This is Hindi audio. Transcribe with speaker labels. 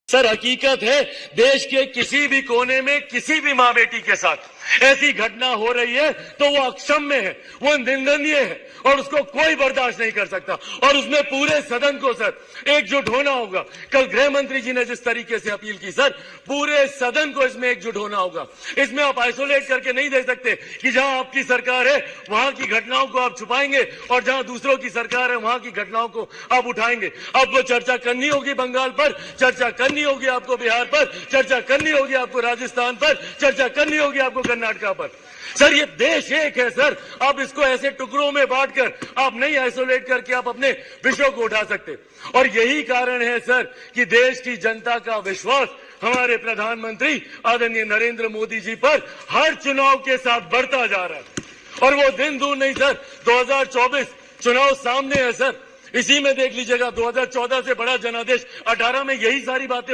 Speaker 1: सर हकीकत है देश के किसी भी कोने में किसी भी मां बेटी के साथ ऐसी घटना हो रही है तो वो अक्षम्य है, वो निंदनीय है और उसको कोई बर्दाश्त नहीं कर सकता। और उसमें पूरे सदन को सर एकजुट होना होगा। कल गृह मंत्री जी ने जिस तरीके से अपील की सर, पूरे सदन को इसमें एकजुट होना होगा। इसमें आप आइसोलेट करके नहीं देख सकते कि जहां आपकी सरकार है वहां की घटनाओं को आप छुपाएंगे और जहां दूसरों की सरकार है वहां की घटनाओं को आप उठाएंगे। आपको चर्चा करनी होगी बंगाल पर, चर्चा करनी होगी आपको बिहार पर, चर्चा करनी होगी आपको राजस्थान पर, चर्चा करनी होगी आपको कर्नाटका पर। सर ये देश एक है सर, आप इसको ऐसे टुकड़ों में बांटकर आप नहीं आइसोलेट करके आप अपने विषयों को उठा सकते। और यही कारण है सर कि देश की जनता का विश्वास हमारे प्रधानमंत्री आदरणीय नरेंद्र मोदी जी पर हर चुनाव के साथ बढ़ता जा रहा है। और वो दिन दूर नहीं सर, 2024 चुनाव सामने है सर। इसी में देख लीजिएगा 2014 से बड़ा जनादेश 18 में यही सारी बातें